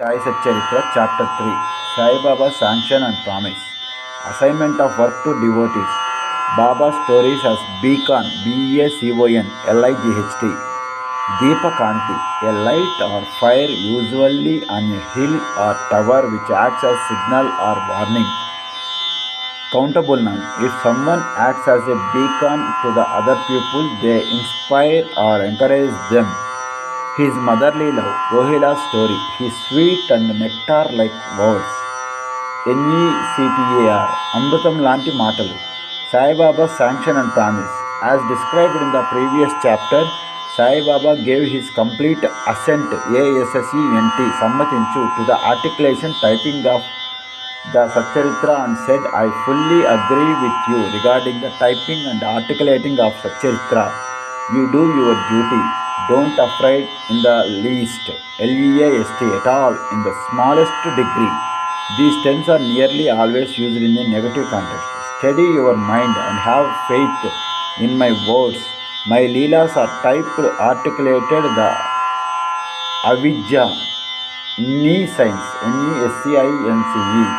Sai Satcharitra, Chapter 3, Sai Baba's Sanction and Promise. Assignment of work to devotees. Baba's stories as Beacon, Beacon, Light. Deepa Kanti, a light or fire usually on a hill or tower which acts as signal or warning. Countable noun. If someone acts as a beacon to the other people, they inspire or encourage them. His motherly love, Rohila's story, his sweet and nectar-like words. NECTAR, Amrutam Lanti Matalu. Sai Baba's sanction and promise. As described in the previous chapter, Sai Baba gave his complete assent, ASSENT, Sammatinchu, to the articulation typing of the Satcharitra and said, I fully agree with you regarding the typing and articulating of Satcharitra. You do your duty. Don't afraid in the least, LEAST at all, in the smallest degree. These terms are nearly always used in a negative context. Steady your mind and have faith in my words. My leelas are typed, articulated, the avidya, nescience, NESCINCE.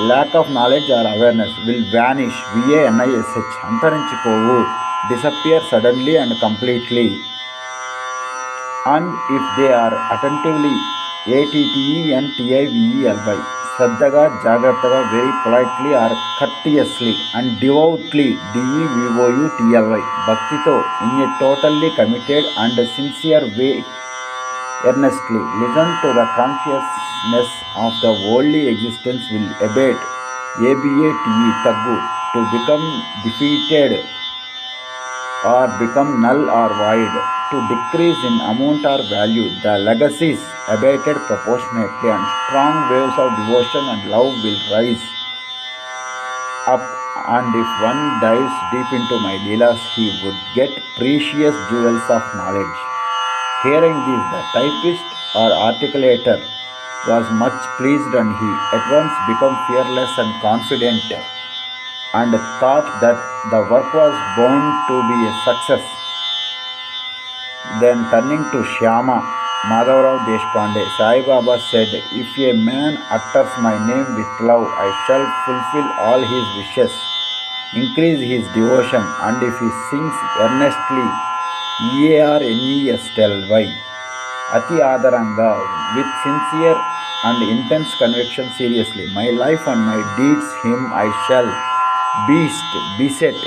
Lack of knowledge or awareness will vanish, VANISH, antarinchipovu, disappear suddenly and completely. And if they are attentively, ATTENTIVELY, Shraddhaga, Jagrataga, very politely or courteously, and devoutly, DEVOUTLY, Bhaktito, in a totally committed and sincere way, earnestly, listen to the consciousness of the worldly existence will abate, ABATE, Taggu, to become defeated or become null or void, to decrease in amount or value, the legacies abated proportionately, and strong waves of devotion and love will rise up. And if one dives deep into my leelas, he would get precious jewels of knowledge. Hearing this, the typist or articulator was much pleased, and he at once became fearless and confident, and thought that the work was bound to be a success. Then turning to Shyama Madhavrao Deshpande, Sai Baba said, if a man utters my name with love, I shall fulfill all his wishes, increase his devotion, and if he sings earnestly, EARNESTLY, Ati Adaranga, with sincere and intense conviction seriously, my life and my deeds him I shall beset, BESET,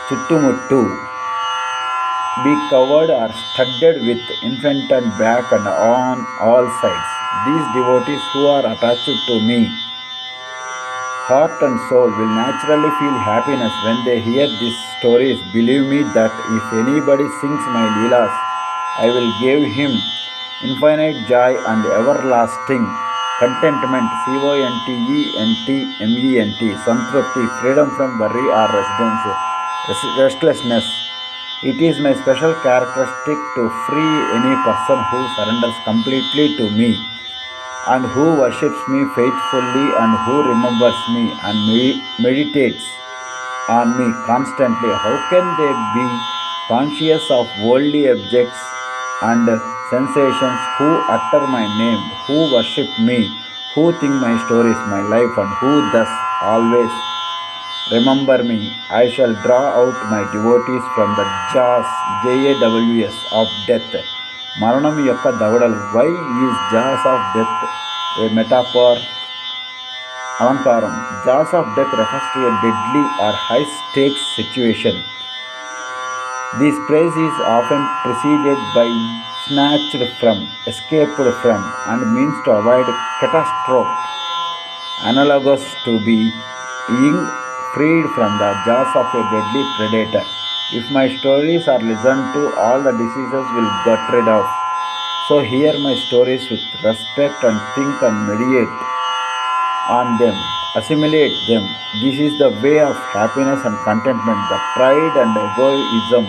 Chuttumuttu, be covered or studded with in front and back and on all sides. These devotees who are attached to me, heart and soul, will naturally feel happiness when they hear these stories. Believe me that if anybody sings my leelas, I will give him infinite joy and everlasting contentment, CONTENTMENT, Santrupti, freedom from worry or restlessness. It is my special characteristic to free any person who surrenders completely to me, and who worships me faithfully, and who remembers me and meditates on me constantly. How can they be conscious of worldly objects and sensations who utter my name, who worship me, who think my stories, my life, and who thus always remember me? I shall draw out my devotees from the jaws, JAWS, of death. Maranam yokka davadalu. Why is jaws of death a metaphor? Alankaram. Jaws of death refers to a deadly or high-stakes situation. This phrase is often preceded by snatched from, escaped from, and means to avoid catastrophe, analogous to being freed from the jaws of a deadly predator. If my stories are listened to, all the diseases will get rid of. So hear my stories with respect and think and meditate on them, assimilate them. This is the way of happiness and contentment. The pride and egoism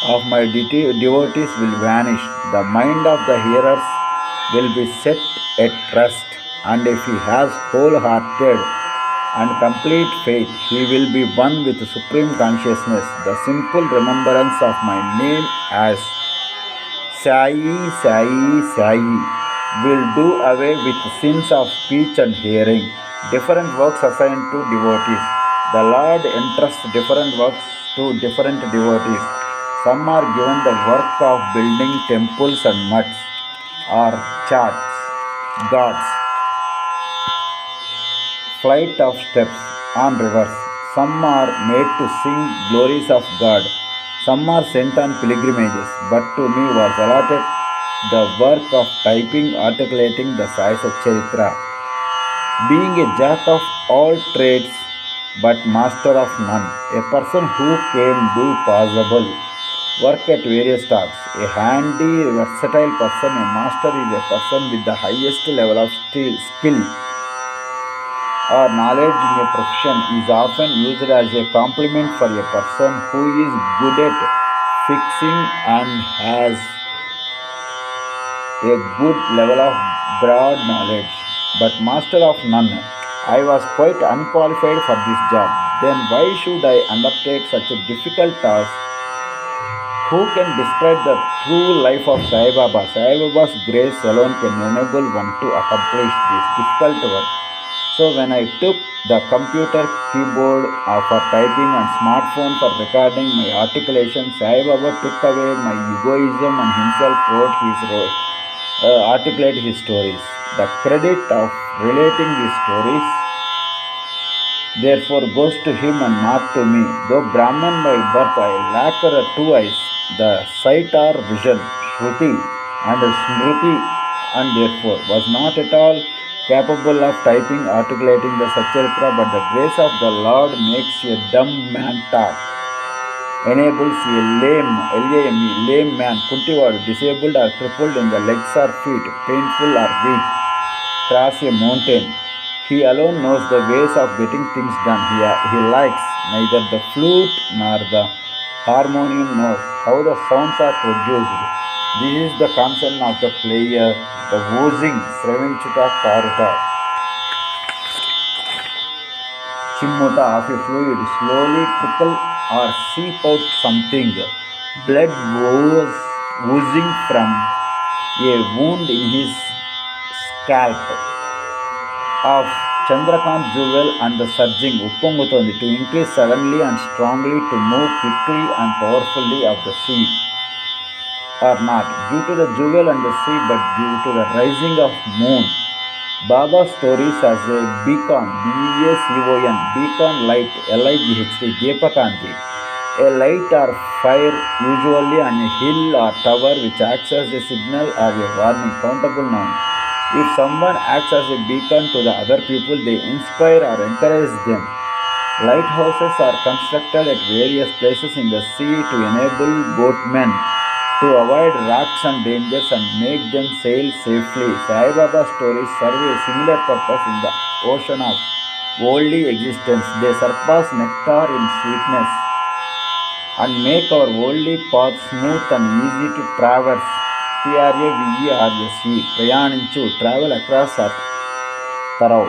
of my devotees will vanish. The mind of the hearers will be set at rest, and if he has wholehearted and complete faith, he will be one with supreme consciousness. The simple remembrance of my name as Sai, Sai, Sai will do away with sins of speech and hearing. Different works assigned to devotees. The Lord entrusts different works to different devotees. Some are given the work of building temples and mutts or charts, gods, flight of steps on rivers. Some are made to sing glories of God. Some are sent on pilgrimages. But to me was allotted the work of typing, articulating the Sai Satcharitra. Being a jack of all trades but master of none, a person who can do possible work at various tasks. A handy, versatile person, a master is a person with the highest level of skill or knowledge in a profession is often used as a compliment for a person who is good at fixing and has a good level of broad knowledge, but master of none. I was quite unqualified for this job. Then why should I undertake such a difficult task? Who can describe the true life of Sai Baba? Sai Baba's grace alone can enable one to accomplish this difficult work. So when I took the computer keyboard for typing and smartphone for recording my articulation, Sai Baba took away my egoism and himself wrote his articulate his stories. The credit of relating these stories therefore goes to him and not to me. Though Brahman by birth, I lack two eyes, the sight or vision, Shruti and Smriti, and therefore was not at all capable of typing, articulating the Satcharitra, but the grace of the Lord makes a dumb man talk, enables a lame man, kuntiwadu, disabled or crippled in the legs or feet, painful or weak, cross a mountain. He alone knows the ways of getting things done. He likes neither the flute nor the harmonium knows how the sounds are produced. This is the concern of the player, the oozing Sravinchuta Karuta. Chimmuta of a fluid, slowly trickle or seep out something. Blood was oozing from a wound in his scalp. Of Chandrakant jewel and the surging Uppongutondi to increase suddenly and strongly, to move quickly and powerfully of the sea, or not due to the jewel and the sea, but due to the rising of moon. Baba's stories as a beacon, B-E-A-C-O-N, beacon light, L-I-G-H-T, Deepakanti, a light or fire usually on a hill or tower which acts as a signal or a warning, countable noun. If someone acts as a beacon to the other people, they inspire or encourage them. Lighthouses are constructed at various places in the sea to enable boatmen to avoid rocks and dangers and make them sail safely. Sai Baba stories serve a similar purpose in the ocean of worldly existence. They surpass nectar in sweetness and make our worldly path smooth and easy to traverse. T-R-A-V-E-R-S-E, Prayaninchu, travel across earth. Tarau.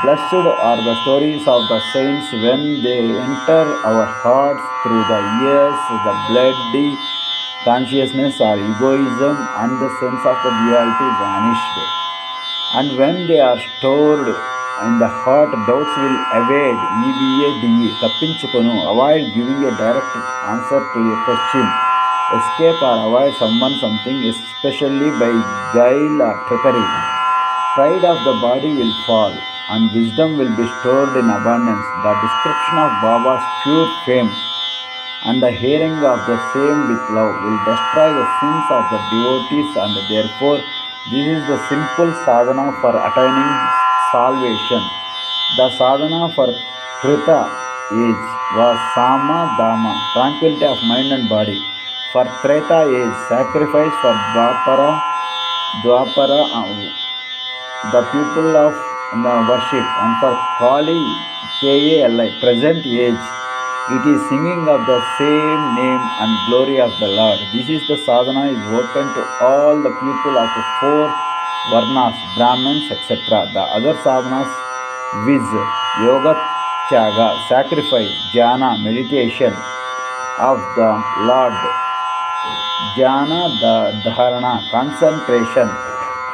Blessed are the stories of the saints when they enter our hearts through the ears, the bloody consciousness or egoism and the sense of the duality vanished. And when they are stored in the heart, doubts will evade, E-V-A-D-E, tappinchukonu, avoid giving a direct answer to a question, escape or avoid someone something, especially by guile or trickery. Pride of the body will fall, and wisdom will be stored in abundance. The description of Baba's pure fame and the hearing of the same with love will destroy the sins of the devotees, and therefore this is the simple sadhana for attaining salvation. The sadhana for Krita age was Sama Dama, tranquility of mind and body. For Treta age, sacrifice. For Dwapara, the people of the worship. And for Kali, Kali, present age, it is singing of the same name and glory of the Lord. This is the sadhana is open to all the people of the four varnas, Brahmins, etc. The other sadhanas, viz. Yoga, Tyaga, sacrifice, jhana, meditation of the Lord, Jnana, dharana, concentration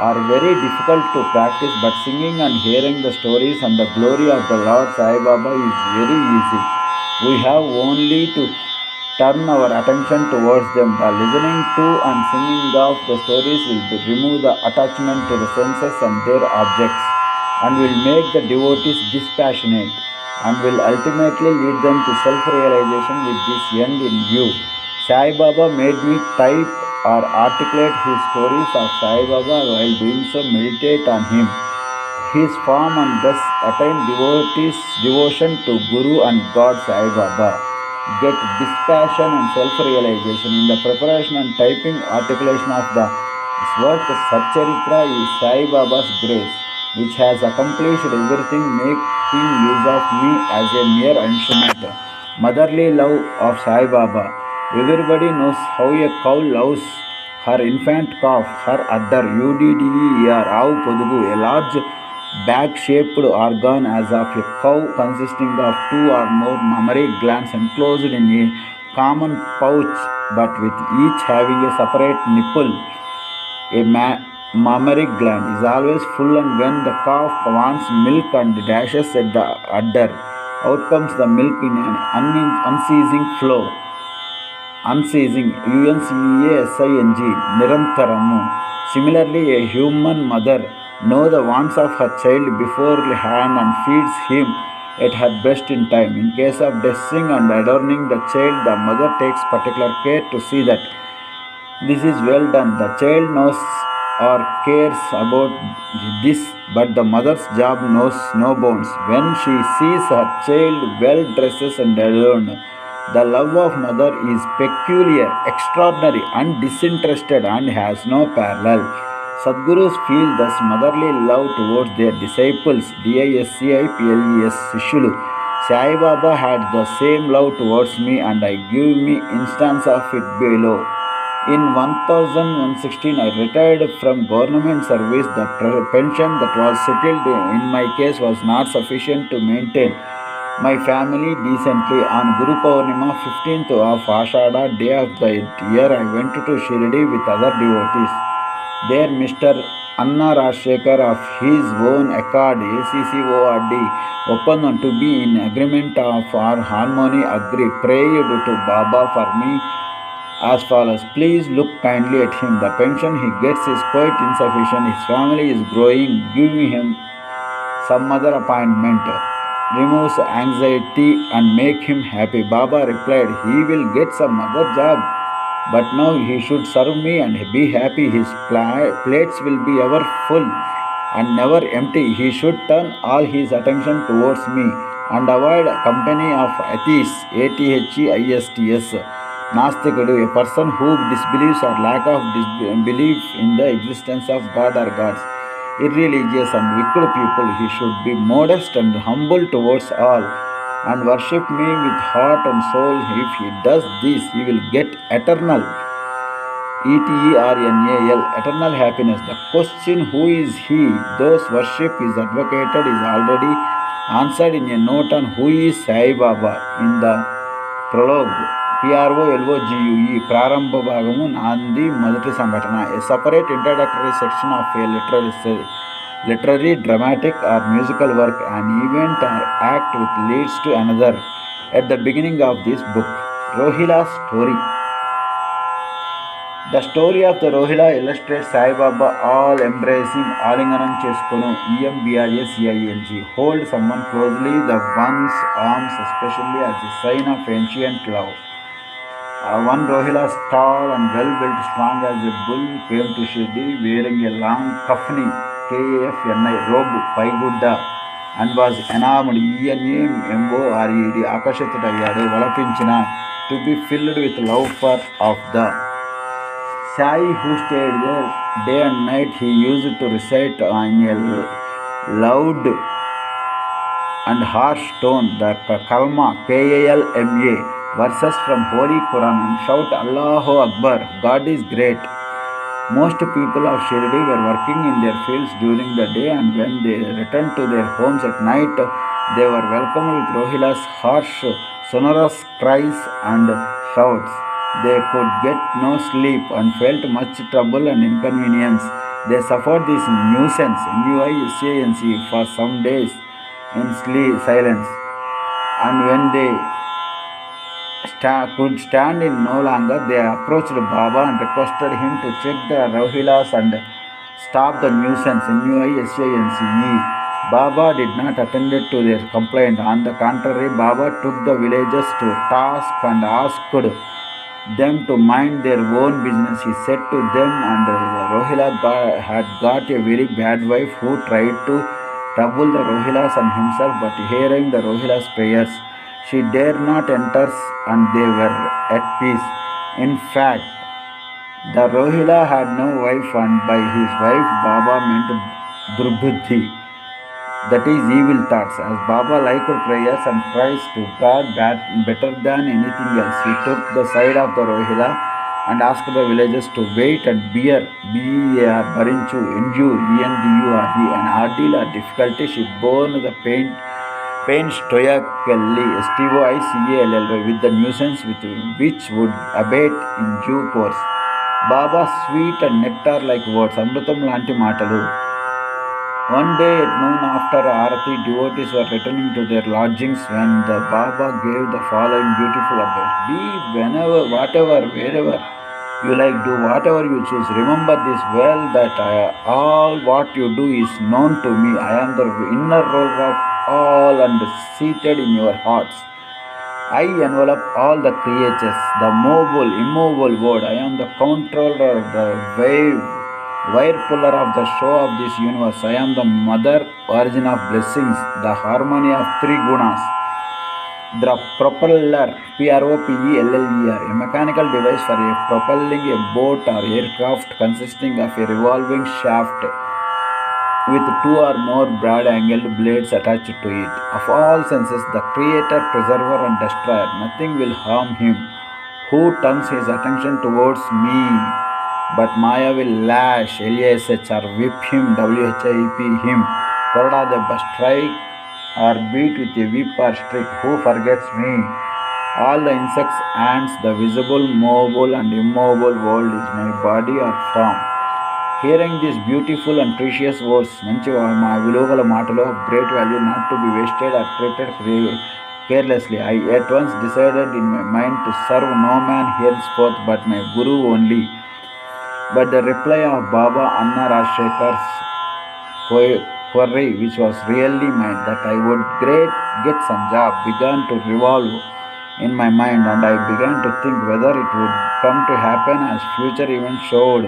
are very difficult to practice, but singing and hearing the stories and the glory of the Lord Sai Baba is very easy. We have only to turn our attention towards them. The listening to and singing of the stories will remove the attachment to the senses and their objects, and will make the devotees dispassionate, and will ultimately lead them to self-realization with this end in view. Sai Baba made me type or articulate his stories of Sai Baba. While doing so, meditate on him, his form, and thus attain devotees' devotion to Guru and God Sai Baba. Get dispassion and self-realization. In the preparation and typing articulation of the work, Satcharitra is Sai Baba's grace, which has accomplished everything, making use of me as a mere instrument. Motherly love of Sai Baba. Everybody knows how a cow loves her infant calf, her udder, UDDER, Avu Podugu, a large bag-shaped organ as of a cow consisting of two or more mammary glands enclosed in a common pouch, but with each having a separate nipple. A mammary gland is always full, and when the calf wants milk and dashes at the udder, out comes the milk in an unceasing flow. Unceasing, UNCEASING, Nirantaramu. Similarly, a human mother knows the wants of her child beforehand and feeds him at her breast in time. In case of dressing and adorning the child, the mother takes particular care to see that this is well done. The child knows or cares about this, but the mother's job knows no bounds. When she sees her child well dressed and adorned, the love of mother is peculiar, extraordinary, and disinterested, and has no parallel. Sadgurus feel thus motherly love towards their disciples, DISCIPLES Sishulu. Sai Baba had the same love towards me, and I give me instance of it below. In 1116, I retired from government service. The pension that was settled in my case was not sufficient to maintain my family decently. On Guru Purnima, 15th of Ashada, day of the year, I went to Shirdi with other devotees. There, Mr. Anna Rajshekar of his own accord, ACCORD, open to be in agreement of our harmony, agree, prayed to Baba for me as follows: please look kindly at him. The pension he gets is quite insufficient. His family is growing. Give him some other appointment. Removes anxiety and make him happy. Baba replied, he will get some other job, but now he should serve me and be happy. His plates will be ever full and never empty. He should turn all his attention towards me and avoid company of atheists, ATHEISTS. Nastikudu, a person who disbelieves or lack of belief in the existence of God or gods. Irreligious and wicked people, he should be modest and humble towards all, and worship me with heart and soul. If he does this, he will get eternal, eternal happiness. The question, who is he? Those worship is advocated is already answered in a note on who is Sai Baba in the prologue. PROLOGUE ప్రారంభ భాగము నాంది మొదటి సంఘటన. A separate introductory section of a literary, dramatic or musical work, an event or act which leads to another. At the beginning of this book, Rohila's story. The story of the Rohila illustrates Sai Baba all embracing, Alinganam Cheskunu, EMBRACING, hold someone closely, the one's arms, especially as a sign of ancient love. One Rohila, tall and well-built, strong as a bull, came to Shirdi wearing a long kafni, KAFNI, robe, paigudda, and was enamored, ENAMORED, akashitudayadu, valapinchina, to be filled with love of the Sai, who stayed there day and night. He used to recite in a loud and harsh tone the Kalma, KALMA, verses from Holy Quran, and shout Allahu Akbar, God is great. Most people of Shirdi were working in their fields during the day, and when they returned to their homes at night, they were welcomed with Rohila's harsh, sonorous cries and shouts. They could get no sleep and felt much trouble and inconvenience. They suffered this nuisance, nuisance, for some days in silence. And when they could stand in no longer, they approached Baba and requested him to check the Rohilas and stop the nuisance, nuisance. Baba did not attend to their complaint. On the contrary, Baba took the villagers to task and asked them to mind their own business. He said to them, and Rohila had got a very bad wife who tried to trouble the Rohilas and himself, but hearing the Rohilas' prayers, she dared not enter, and they were at peace. In fact, the Rohila had no wife, and by his wife Baba meant Durbuddhi, that is evil thoughts. As Baba liked prayers and cries to God better than anything else, he took the side of the Rohila and asked the villagers to wait and bear, Barinchu, endure, an ordeal or difficulty. She bore the pain stoically, Stoically, with the nuisance which would abate in due course. Baba's sweet and nectar-like words, Amrutam lanti matalu. One day at noon after Arati, devotees were returning to their lodgings when the Baba gave the following beautiful advice. Be whenever, whatever, wherever you like, do whatever you choose. Remember this well, that all what you do is known to me. I am the inner ruler of all and seated in your hearts. I envelop all the creatures, the movable, immovable world. I am the controller, the wire puller of the show of this universe. I am the mother origin of blessings, the harmony of three gunas. The propeller, Propeller, a mechanical device for propelling a boat or aircraft consisting of a revolving shaft with two or more broad-angled blades attached to it. Of all senses, the creator, preserver and destroyer, nothing will harm him who turns his attention towards me. But Maya will lash, LASH, or whip him, WHIP him, Korda debba, strike or beat with a whip or stick, who forgets me. All the insects, ants, the visible, movable and immovable world is my body or form. Hearing these beautiful and precious words, మంచి విలువగల మాటలు of great value, not to be wasted or treated carelessly, I at once decided in my mind to serve no man henceforth but my Guru only. But the reply of Baba Anna Rajshekar's query, which was really mine, that I would get some job, began to revolve in my mind, and I began to think whether it would come to happen as future events showed.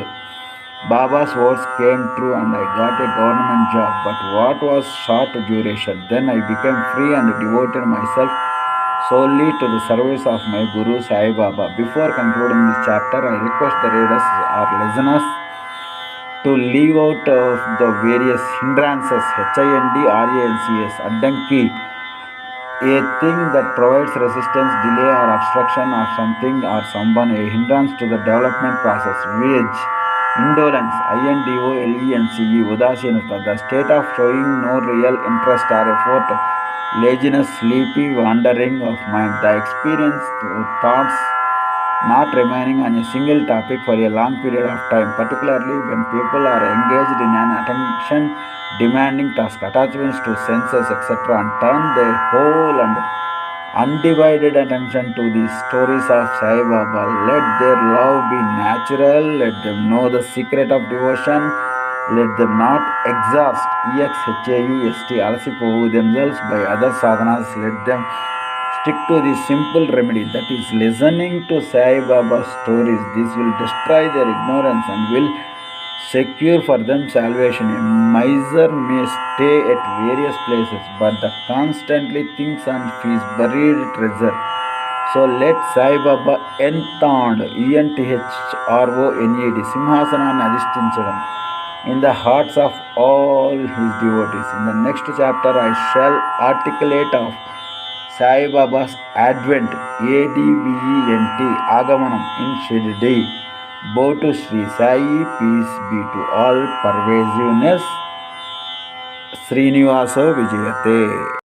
Baba's words came true and I got a government job, but what was short duration. Then I became free and devoted myself solely to the service of my Guru Sai Baba. Before concluding this chapter, I request the readers or listeners to leave out of the various hindrances, HINDRANCS, addanki, a thing that provides resistance, delay or obstruction of something or someone, a hindrance to the development process, which indolence, INDOLENCE, udasinata, the state of showing no real interest or effort, laziness, sleepy wandering of mind, the experience thoughts not remaining on a single topic for a long period of time, particularly when people are engaged in an attention-demanding task, attachments to senses, etc., and turn their whole and undivided attention to the stories of Sai Baba. Let their love be natural, let them know the secret of devotion, let them not exhaust, alasipovu themselves by other sadhanas, let them stick to the simple remedy, that is listening to Sai Baba's stories. This will destroy their ignorance and will secure for them salvation. A miser may stay at various places, but the constantly thinks on his buried treasure. So let Sai Baba enthroned, ENTHRONED, సింహాసనాన్ని అధిష్ఠించడం in the hearts of all his devotees. In the next chapter, I shall articulate of Sai Baba's Advent, ADVENT, Agamanam in Shirdi. Bow to Sri Sai, peace be to all, pervasiveness, Sreenivasa Vijayate.